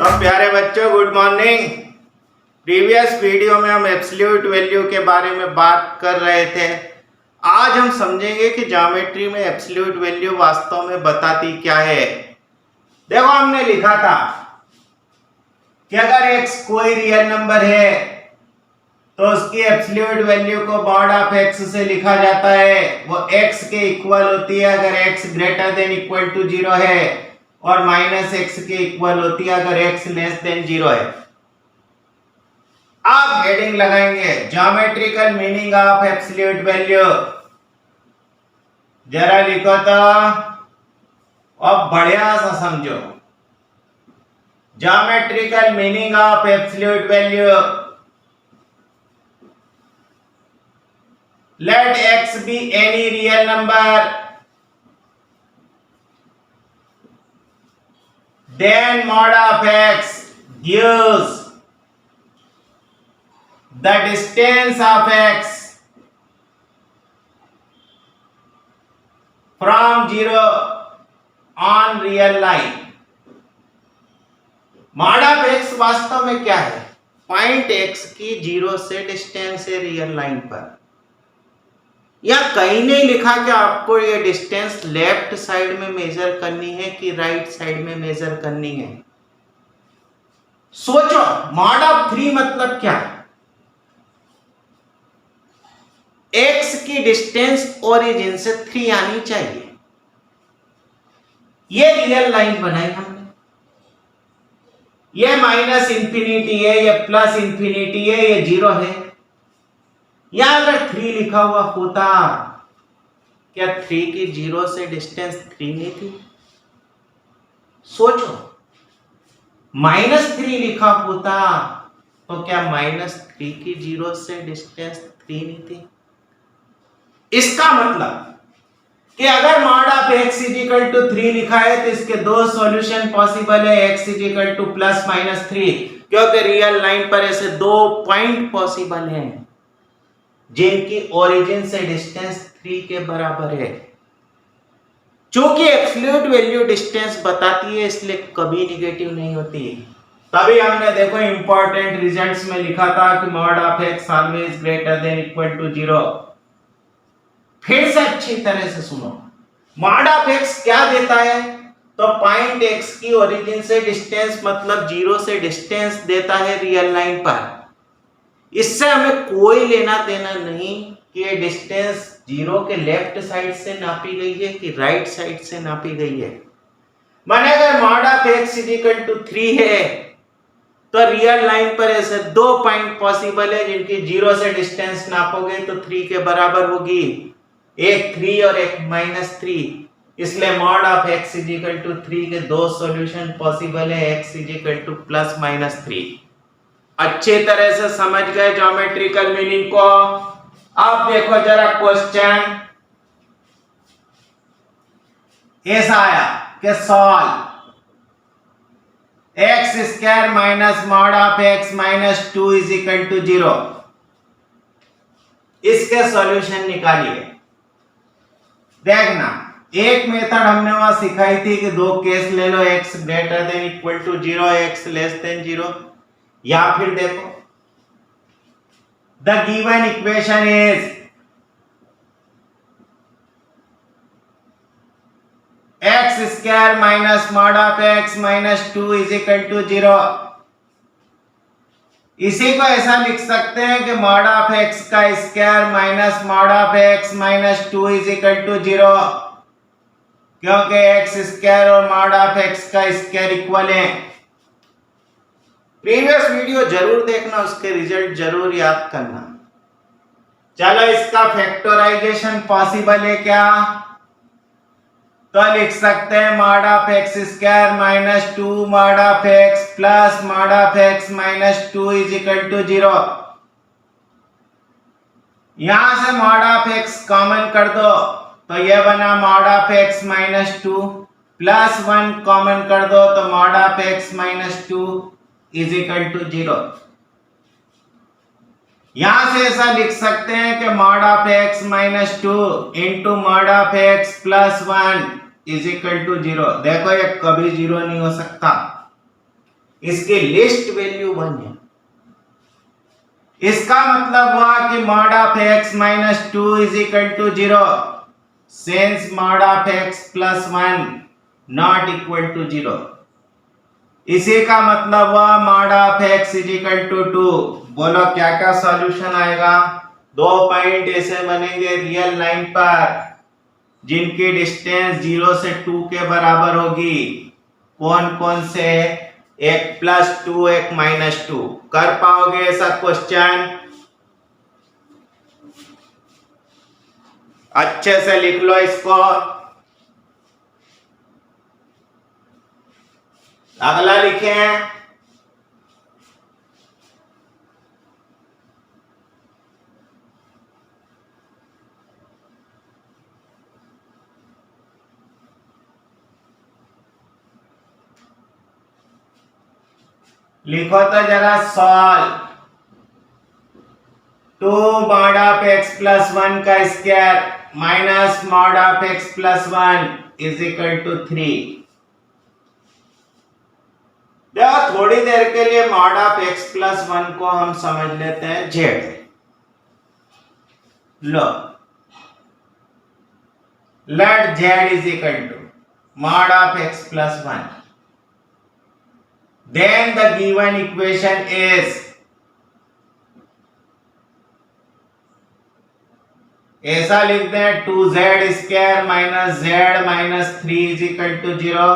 तो प्यारे बच्चों गुड मॉर्निंग। प्रीवियस वीडियो में हम एब्सोल्यूट वैल्यू के बारे में बात कर रहे थे। आज हम समझेंगे कि ज्योमेट्री में एब्सोल्यूट वैल्यू वास्तव में बताती क्या है। देखो हमने लिखा था कि अगर x कोई रियल नंबर है तो उसकी एब्सोल्यूट वैल्यू को मॉड ऑफ x से लिखा जाता है। वो x के इक्वल होती है अगर x greater than equal to 0 है और माइनस x के इक्वल होती है अगर x लेस देन 0 है। आप हेडिंग लगाएंगे geometrical meaning of absolute value. जरा लिखो तो अब बढ़िया सा समझो। Geometrical meaning of absolute value, let x be any real number, then mod of x gives the distance of x from 0 on real line। mod of x वास्तव में क्या है? पॉइंट x की 0 से डिस्टेंस है रियल लाइन पर। या कहीं नहीं लिखा कि आपको ये डिस्टेंस लेफ्ट साइड में मेजर करनी है कि राइट साइड में मेजर करनी है। सोचो मॉड ऑफ 3 मतलब क्या है? x की डिस्टेंस ओरिजिन से 3 आनी चाहिए। ये रियल लाइन बनाई हमने। ये माइनस इंफिनिटी है, ये प्लस इंफिनिटी है, ये 0 है। यहां अगर 3 लिखा हुआ होता, क्या 3 की 0 से डिस्टेंस 3 नहीं थी? सोचो -3 लिखा होता तो क्या -3 की 0 से डिस्टेंस 3 नहीं थी? इसका मतलब कि अगर mod of x equal to 3 लिखा है तो इसके दो सॉल्यूशन पॉसिबल है, x equal to plus minus 3, क्योंकि रियल लाइन पर ऐसे दो पॉइंट पॉसिबल हैं जिनकी ओरिजिन से डिस्टेंस 3 के बराबर है। चूंकि एब्सोल्यूट वैल्यू डिस्टेंस बताती है इसलिए कभी निगेटिव नहीं होती। तभी हमने देखो इंपॉर्टेंट रिजल्ट्स में लिखा था कि mod of x always greater than equal to 0। फिर से अच्छी तरह से सुनो, मॉड ऑफ x क्या देता है? तो पॉइंट x की ओरिजिन से डिस्टेंस मतलब 0 से डिस्टेंस देता है रियल लाइन पर। इससे हमें कोई लेना देना नहीं कि ये डिस्टेंस 0 के लेफ्ट साइड से नापी गई है कि राइट साइड से नापी गई है। माने अगर mod of x equal to 3 है तो रियल लाइन पर ऐसे दो पॉइंट पॉसिबल है जिनकी 0 से डिस्टेंस नापोगे तो 3 के बराबर होगी, एक 3 और एक -3। इसलिए mod of x equal to 3 के दो सॉल्यूशन पॉसिबल है, x equal to plus minus 3। अच्छी तरह से समझ गए ज्योमेट्रिकल मीनिंग को। अब देखो जरा क्वेश्चन ऐसा आया कि solve x square minus mod of x minus 2 is equal to 0। इसके सॉल्यूशन निकालिए। देखना एक मेथड हमने वहां सिखाई थी कि दो केस ले लो, x greater than equal to 0, x less than 0। या फिर देखो the given equation is x square minus mod of x minus 2 is equal to 0। इसी को ऐसा लिख सकते हैं कि मॉड ऑफ x का square minus mod of x minus 2 is equal to 0, क्योंकि x स्क्वायर और मॉड ऑफ x का स्क्वायर इक्वल है। प्रीवियस वीडियो जरूर देखना, उसके रिजल्ट जरूर याद करना। चलो इसका फैक्टराइजेशन पॉसिबल है क्या? तो लिख सकते हैं mod of x square minus 2 mod of x plus mod of x minus 2 is equal to 0। यहां से मॉड ऑफ x कॉमन कर दो तो यह बना mod of x minus 2, plus 1 common कर दो तो mod of x minus 2 is equal to 0। यहां से ऐसा लिख सकते हैं कि mod of x minus 2 into mod of x plus 1 is equal to 0। देखो ये कभी 0 नहीं हो सकता, इसकी लिस्ट वैल्यू 1 है। इसका मतलब हुआ कि mod of x minus 2 is equal to 0 since mod of x plus 1 not equal to 0। इसी का मतलब हुआ mod of x is equal to 2। बोलो क्या क्या सॉल्यूशन आएगा। 2 पॉइंट ऐसे बनेंगे रियल लाइन पर जिनकी डिस्टेंस 0 से 2 के बराबर होगी। कौन कौन से? एक +2 एक -2। कर पाओगे ऐसा क्वेश्चन? अच्छे से लिख लो इसको। अगला लिखें। लिखो तो जरा solve. 2 mod of x plus 1 का square minus mod of x plus 1 is equal to 3। देखो थोड़ी देर के लिए mod ऑफ x प्लस 1 को हम समझ लेते हैं z। लो let z is equal to mod of x plus 1। Then the given equation is ऐसा लिखते हैं 2z square minus z minus 3 is equal to 0।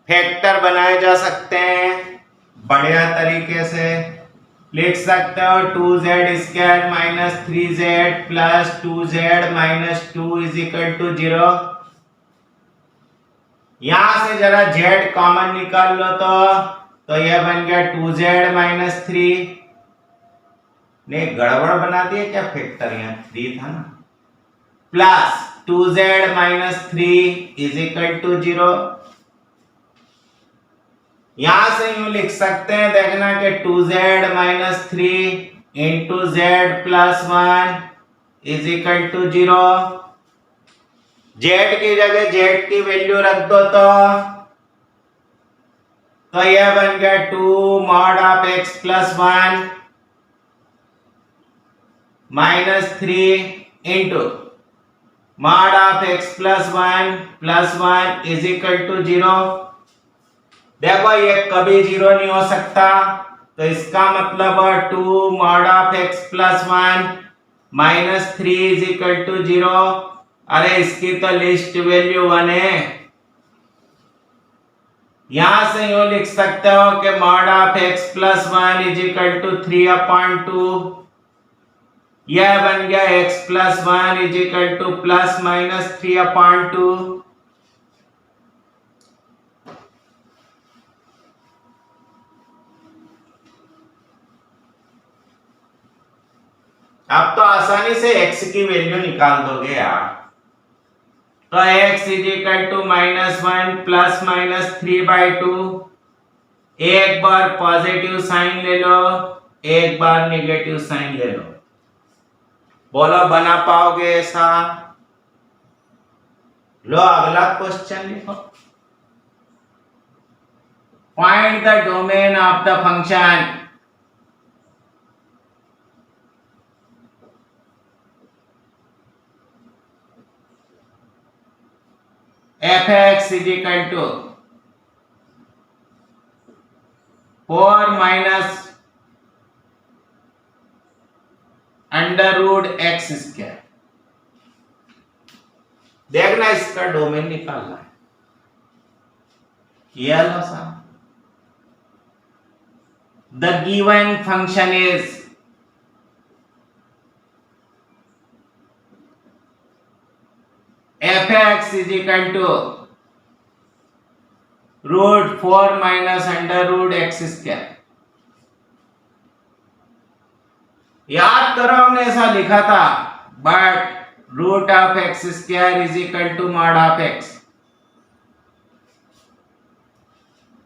Factor बनाए जा सकते हैं बढ़िया तरीके से। लिख सकते हो 2z square minus 3z plus 2z minus 2 is equal to 0। यहां से जरा z कॉमन निकाल लो तो यह बन गया 2z माइनस 3। ने गड़बड़ बना दिया क्या? फैक्टर यहाँ 3 था ना। Plus 2z minus 3 is equal to 0। यहां से यूं लिख सकते हैं, देखना कि 2z minus 3 into z plus 1 is equal to 0। z की जगह z की वैल्यू रख दो तो यह बन गया 2 mod of x plus 1 minus 3 into mod of x plus 1 is equal to 0। देखो ये कभी 0 नहीं हो सकता, तो इसका मतलब 2 mod of x plus 1 minus 3 is equal to 0। अरे इसकी तो लिस्ट वैल्यू 1 है। यहां से यूं लिख सकते हो कि mod of x plus 1 is equal to 3/2। यह बन गया x plus 1 is equal to plus minus 3/2। अब तो आसानी से x की वैल्यू निकाल दोगे यार। तो x is equal to -1 plus minus 3/2। एक बार पॉजिटिव साइन ले लो, एक बार नेगेटिव साइन ले लो। बोलो बना पाओगे ऐसा? लो अगला क्वेश्चन लिखो। Find the domain of the function f(x) is equal to 4 minus under root x square. देखना इसका डोमेन निकालना है। ये लो सा the given function is f(x) is equal to √4 minus under root x square. याद करो हमने ऐसा लिखा था, but root of x square is equal to mod of x।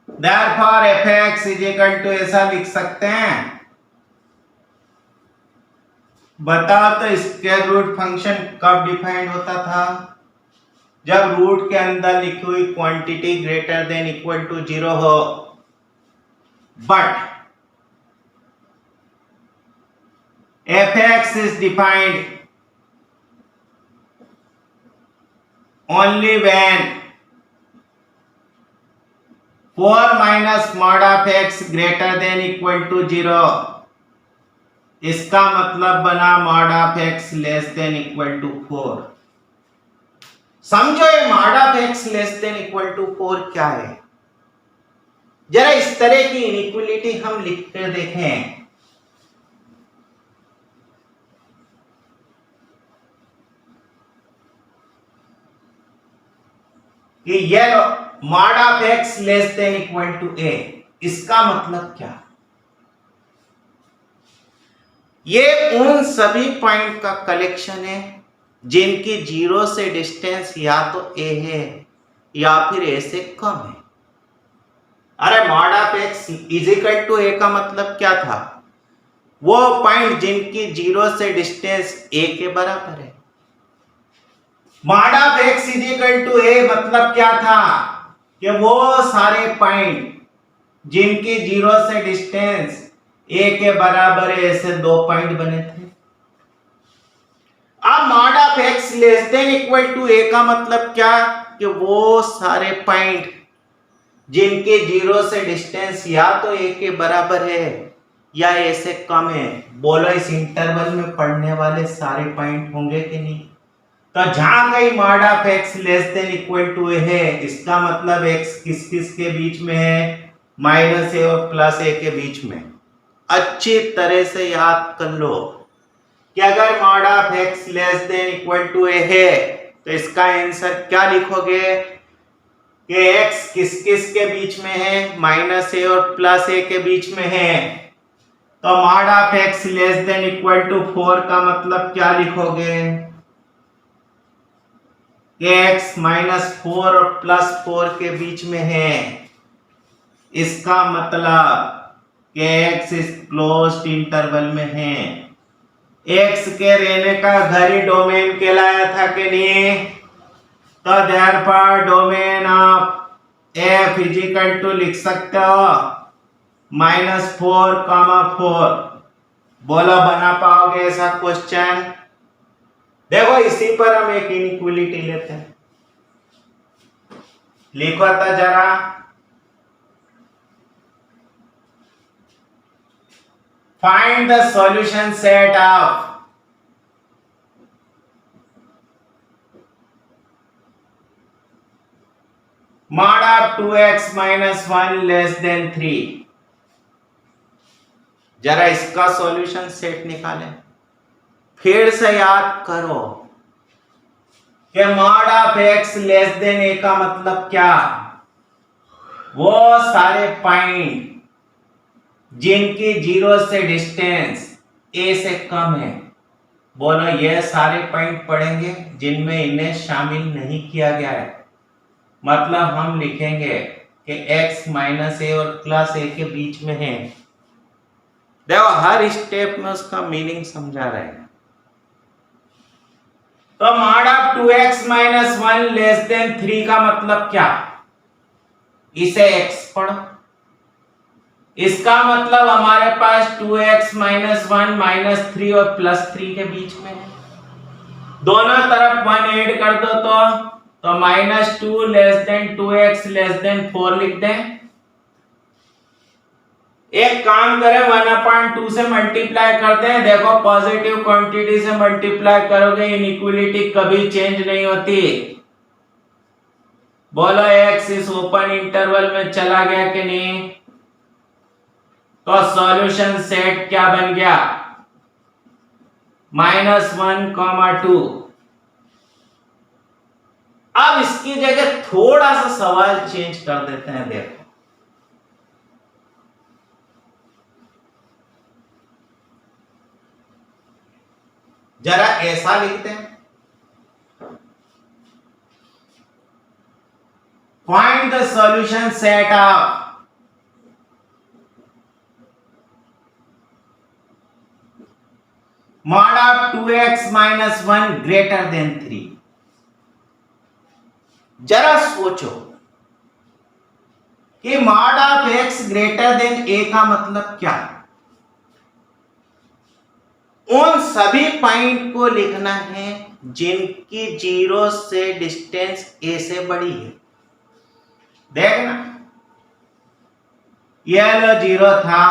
Therefore f(x) is equal to ऐसा लिख सकते हैं। बताओ तो स्क्वायर रूट फंक्शन कब डिफाइंड होता था? जब रूट के अंदर लिखी हुई quantity greater than equal to 0 हो, but fx is defined only when 4 minus mod of x greater than equal to 0। इसका मतलब बना mod of x less than equal to 4। समझो ये mod of x less than equal to 4 क्या है। जरा इस तरह की इनइक्वालिटी हम लिख कर देखें। कि ये mod of x less than equal to a, इसका मतलब क्या। ये उन सभी पॉइंट का कलेक्शन है जिनकी जीरो से डिस्टेंस या तो a है या फिर a से कम है। अरे mod of x is equal to a का मतलब क्या था, वो पॉइंट जिनकी जीरो से डिस्टेंस a के बराबर है। mod of x is equal to a मतलब क्या था कि वो सारे पॉइंट जिनकी जीरो से डिस्टेंस a के बराबर है, ऐसे दो पॉइंट बने थे। अब mod of x less than equal to a का मतलब क्या कि वो सारे पॉइंट जिनके जीरो से डिस्टेंस या तो a के बराबर है या a से कम है। बोलो इस इंटरवल में पढ़ने वाले सारे पॉइंट होंगे कि नहीं। तो जहां कहीं mod of x less than equal to a है, इसका मतलब x किस किस के बीच में है, माइनस a और प्लस a के बीच में। अच्छी तरह से याद कर लो कि अगर mod of x less than equal to a है तो इसका आंसर क्या लिखोगे कि x किस किस के बीच में है, माइनस a और प्लस a के बीच में है। तो mod of x less than equal to 4 का मतलब क्या लिखोगे कि x माइनस 4 और प्लस 4 के बीच में है। इसका मतलब कि x इस क्लोज्ड इंटरवल में है। x के रहने का घर ही डोमेन कहलाया था कि नहीं। तो therefore domain of f is equal to लिख सकते हो -4, 4। बोलो बना पाओगे ऐसा क्वेश्चन। देखो इसी पर हम एक इनइक्वालिटी लेते हैं, लिखो तो जरा। Find the solution set of mod of 2x minus 1 less than 3। जरा इसका सॉल्यूशन सेट निकालें। फिर से याद करो कि mod of x less then a का मतलब क्या, वो सारे पॉइंट जिनकी जीरो से डिस्टेंस a से कम है। बोलो ये सारे पॉइंट पढ़ेंगे जिनमें इन्हें शामिल नहीं किया गया है। मतलब हम लिखेंगे कि x माइनस a और प्लस a के बीच में है। देखो हर स्टेप में उसका मीनिंग समझा रहे हैं। तो mod of 2x minus 1 less than 3 का मतलब क्या, इसे x पढ़ो। इसका मतलब हमारे पास 2x माइनस 1 माइनस 3 और प्लस 3 के बीच में है। दोनों तरफ 1 ऐड कर दो तो -2 less than 2x less than 4 लिख दें। एक काम करें 1/2 से मल्टीप्लाई कर दें। देखो पॉजिटिव क्वांटिटी से मल्टीप्लाई करोगे इनइक्वालिटी कभी चेंज नहीं होती। बोलो x इस ओपन इंटरवल में चला गया कि नहीं। तो सॉल्यूशन सेट क्या बन गया, -1, 2। अब इसकी जगह थोड़ा सा सवाल चेंज कर देते हैं। देखो जरा ऐसा लिखते हैं, find the solution set of mod of 2x minus 1 greater than 3। जरा सोचो कि mod of x greater than a का मतलब क्या है? उन सभी पॉइंट को लिखना है जिनकी जीरो से डिस्टेंस ए से बड़ी है। देखना, ये लो जीरो था,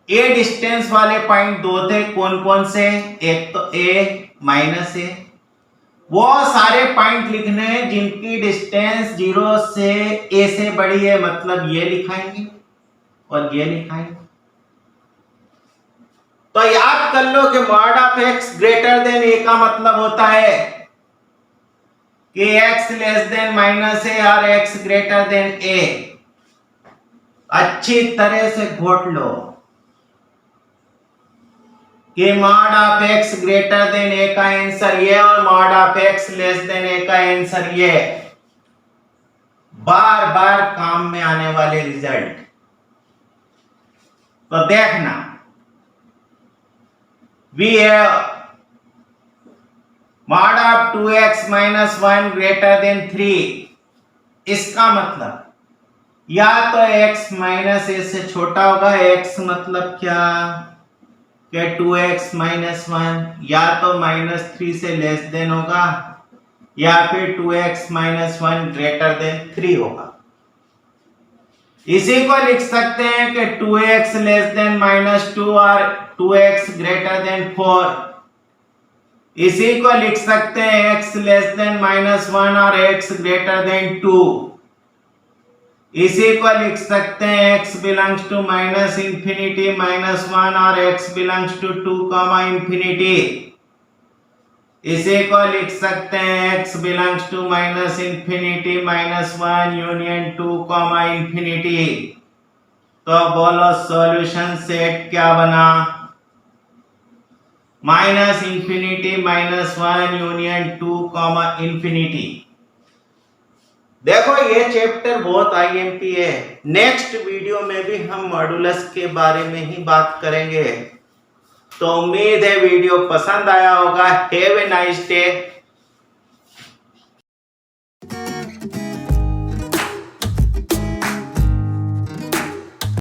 ए डिस्टेंस वाले पॉइंट दो थे, कौन कौन से? एक तो ए माइनस ए, वो सारे पॉइंट लिखने हैं जिनकी डिस्टेंस जीरो से ए से बड़ी है, मतलब ये लिखाएंगे और ये लिखाएंगे। तो याद कर लो कि mod of x greater than a का मतलब होता है कि x less than minus a और एक्स ग्रेटर देन ए। अच्छी तरह से घोट लो कि mod of x greater than a का आंसर ये और mod of x less than a का आंसर ये। बार बार काम में आने वाले रिजल्ट। तो देखना, we have mod of 2x minus 1 greater than 3। इसका मतलब या तो x माइनस ए से छोटा होगा, x मतलब क्या कि 2x माइनस 1, या तो -3 से लेस देन होगा या फिर 2x माइनस 1 ग्रेटर देन 3 होगा। इसी को लिख सकते हैं कि 2x लेस देन -2 और 2x ग्रेटर देन 4। इसी को लिख सकते हैं x लेस देन -1 और x ग्रेटर देन 2। इसी को लिख सकते हैं x बिलोंग्स टू -इंफिनिटी -1 और x बिलोंग्स टू 2, इंफिनिटी। इसी को लिख सकते हैं x belongs to -infinity -1 union 2, infinity. तो बोलो सॉल्यूशन सेट क्या बना? -Infinity -1 union 2, infinity. देखो ये चैप्टर बहुत आईएमपी है। नेक्स्ट वीडियो में भी हम मॉडुलस के बारे में ही बात करेंगे। तो उम्मीद है वीडियो पसंद आया होगा। Have a nice day.